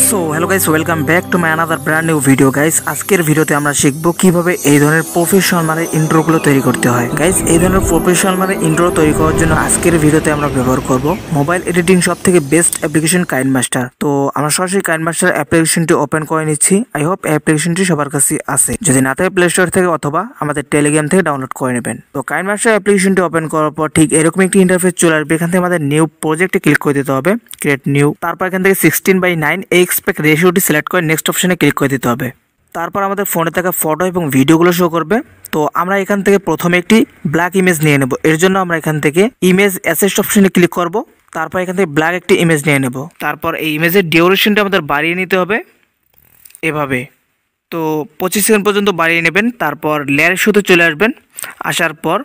So hello guys, welcome back to my another brand new video guys. আজকের ভিডিওতে আমরা শিখবো কিভাবে এই ধরনের প্রফেশনাল মানের ইন্ট্রোগুলো তৈরি করতে হয়। গাইস, এই ধরনের প্রফেশনাল মানের ইন্ট্রো তৈরি করার জন্য আজকের ভিডিওতে আমরা ব্যবহার করব মোবাইল এডিটিং সব থেকে বেস্ট অ্যাপ্লিকেশন কাইনমাস্টার। তো আমরা সরাসরি কাইনমাস্টার অ্যাপ্লিকেশনটি ওপেন করে নিচ্ছি। আই হোপ অ্যাপ্লিকেশনটি সবার কাছে আছে, যদি না থাকে প্লে স্টোর থেকে অথবা আমাদের টেলিগ্রাম থেকে ডাউনলোড করে নেবেন। তো কাইনমাস্টার অ্যাপ্লিকেশনটি ওপেন করার পর ঠিক এরকম একটি ইন্টারফেস চলে আসবে। এখান থেকে আমাদের নিউ প্রজেক্টে ক্লিক করে দিতে হবে, ক্রিয়েট নিউ। তারপর এখান থেকে 16:9 এক্সপেক্ট রেশিওটি সিলেক্ট করে নেক্সট অপশনে ক্লিক করে দিতে হবে। তারপর আমাদের ফোনে থাকা ফটো এবং ভিডিওগুলো শো করবে। তো আমরা এখান থেকে প্রথমে একটি ব্ল্যাক ইমেজ নিয়ে নেব। এর জন্য আমরা এখান থেকে ইমেজ অ্যাসেস্ট অপশনে ক্লিক করব। তারপর এখান থেকে ব্ল্যাক একটি ইমেজ নিয়ে নেব। তারপর এই ইমেজের ডিউরেশনটা আমাদের বাড়িয়ে নিতে হবে এভাবে। তো 25 সেকেন্ড পর্যন্ত বাড়িয়ে নেবেন। তারপর লেয়ারের শুতে চলে আসবেন। আসার পর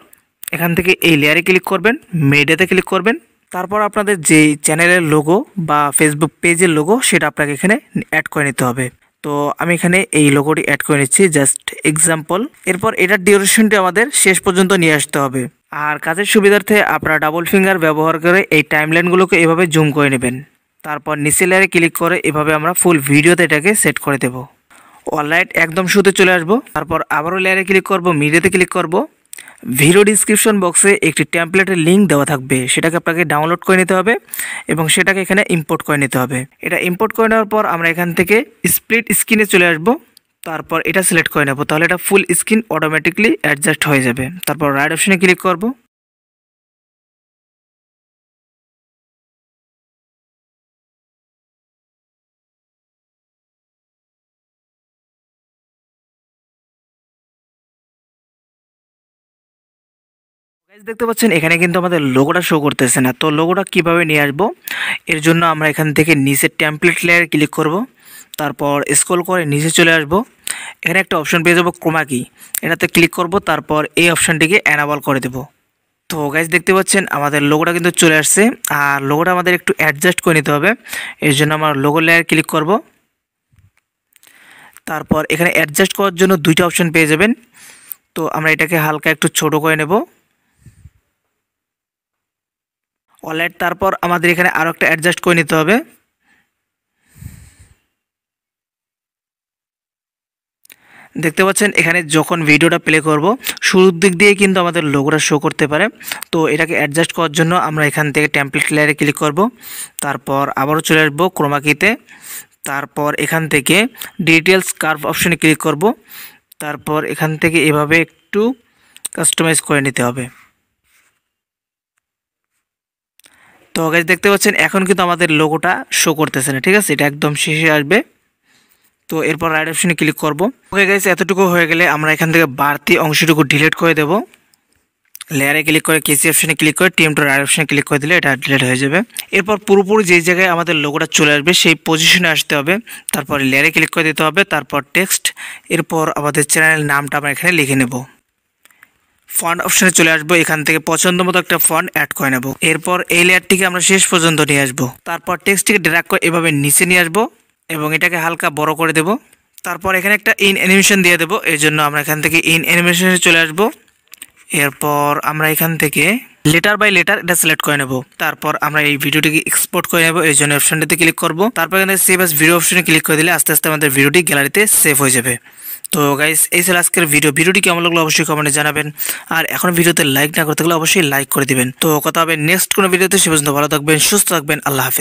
এখান থেকে এই লেয়ারে ক্লিক করবেন, মিডিয়াতে ক্লিক করবেন। তারপর আপনাদের যে চ্যানেলের লোগো বা ফেসবুক পেজের লোগো সেটা আপনাকে এখানে অ্যাড করে নিতে হবে। তো আমি এখানে এই লোগোটি অ্যাড করে নিচ্ছি, জাস্ট এক্সাম্পল। এরপর এটার ডিউরেশনটি আমাদের শেষ পর্যন্ত নিয়ে আসতে হবে। আর কাজের সুবিধার্থে আপনারা ডাবল ফিঙ্গার ব্যবহার করে এই টাইমলাইনগুলোকে এভাবে জুম করে নেবেন। তারপর নিচে লেয়ারে ক্লিক করে এভাবে আমরা ফুল ভিডিওতে এটাকে সেট করে দেব। অলরাইট, একদম শুতে চলে আসবো। তারপর আবারও লেয়ারে ক্লিক করব, মিডিয়াতে ক্লিক করব। ভিডিও ডিসক্রিপশন বক্সে একটি টেমপ্লেটের লিঙ্ক দেওয়া থাকবে, সেটাকে আপনাকে ডাউনলোড করে নিতে হবে এবং সেটাকে এখানে ইম্পোর্ট করে নিতে হবে। এটা ইম্পোর্ট করে নেওয়ার পর আমরা এখান থেকে স্প্লিট স্ক্রিনে চলে আসব। তারপর এটা সিলেক্ট করে নেব, তাহলে এটা ফুল স্ক্রিন অটোমেটিকলি অ্যাডজাস্ট হয়ে যাবে। তারপর রাইট অপশনে ক্লিক করব। গাইস, দেখতে পাচ্ছেন এখানে কিন্তু আমাদের লোগোটা শো করতেছে না। তো লোগোটা কিভাবে নিয়ে আসবো, এর জন্য আমরা এখান থেকে নিচের টেমপ্লেট লেয়ারে ক্লিক করব। তারপর স্ক্রল করে নিচে চলে আসব। এখানে একটা অপশন পেয়ে যাবো ক্রোমা কি, এটাতে ক্লিক করব। তারপর এই অপশনটিকে এনাবল করে দেব। তো গাইস, দেখতে পাচ্ছেন আমাদের লোগোটা কিন্তু চলে আসছে। আর লোগোটা আমাদের একটু অ্যাডজাস্ট করে নিতে হবে, এর জন্য আমরা লোগো লেয়ারে ক্লিক করব। তারপর এখানে অ্যাডজাস্ট করার জন্য দুইটা অপশন পেয়ে যাবেন। তো আমরা এটাকে হালকা একটু ছোট করে নেব। অলরাইট, তারপর আমাদের এখানে আরও একটা অ্যাডজাস্ট করে নিতে হবে। দেখতে পাচ্ছেন এখানে যখন ভিডিওটা প্লে করব শুরুর দিক দিয়ে কিন্তু আমাদের লোগোটা শো করতে পারে। তো এটাকে অ্যাডজাস্ট করার জন্য আমরা এখান থেকে টেমপ্লেট লেয়ারে ক্লিক করব। তারপর আবারও চলে আসবো ক্রোমা কিতে। তারপর এখান থেকে ডিটেলস কার্ভ অপশনে ক্লিক করব। তারপর এখান থেকে এভাবে একটু কাস্টমাইজ করে নিতে হবে। তো গাইস, দেখতে পাচ্ছেন এখন কিন্তু আমাদের লোগোটা শো করতেছে না, ঠিক আছে? এটা একদম শেষে আসবে। তো এরপর রাইট অপশনে ক্লিক করব। ওকে গাইস, এতটুকু হয়ে গেলে আমরা এখান থেকে বাড়তি অংশটুকু ডিলিট করে দেব। লেয়ারে ক্লিক করে কেসি অপশনে ক্লিক করে টিম টু রাইট অপশনে ক্লিক করে দিলে এটা ডিলিট হয়ে যাবে। এরপর পুরোপুরি যেই জায়গায় আমাদের লোগোটা চলে আসবে সেই পজিশনে আসতে হবে। তারপর লেয়ারে ক্লিক করে দিতে হবে, তারপর টেক্সট। এরপর আমাদের চ্যানেলের নামটা আমরা এখানে লিখে নেব। ফন্ট অপশনে চলে আসবো, এখান থেকে পছন্দ মতো একটা ফন্ট অ্যাড করে নেব। এরপর এই লেয়ারটিকে আমরা শেষ পর্যন্ত নিয়ে আসবো। তারপর টেক্সটটিকে ড্র্যাগ করে এভাবে নিচে নিয়ে আসবো এবং এটাকে হালকা বড় করে দেব। তারপর এখানে একটা ইন অ্যানিমেশন দিয়ে দেবো, এর জন্য আমরা এখান থেকে ইন অ্যানিমেশনে চলে আসবো। এরপর আমরা এখান থেকে লেটার বাই লেটার এটা সিলেক্ট করে নেব। তারপর আমরা এই ভিডিওটিকে এক্সপোর্ট করে নেব, এই জন্য অপশনটিতে ক্লিক করব। তারপর এখানে সেভ অ্যাজ ভিডিও অপশনে ক্লিক করে দিলে আস্তে আস্তে আমাদের ভিডিওটি গ্যালারিতে সেভ হয়ে যাবে। তো গাইস, এই ছিল আজকের ভিডিওটি কেমন লাগলো অবশ্যই কমেন্টে জানাবেন। আর এখন ভিডিওতে লাইক না করতে গেলে অবশ্যই লাইক করে দিবেন। তো কথা হবে নেক্সট কোনো ভিডিওতে। সে পর্যন্ত ভালো থাকবেন, সুস্থ থাকবেন। আল্লাহ হাফেজ।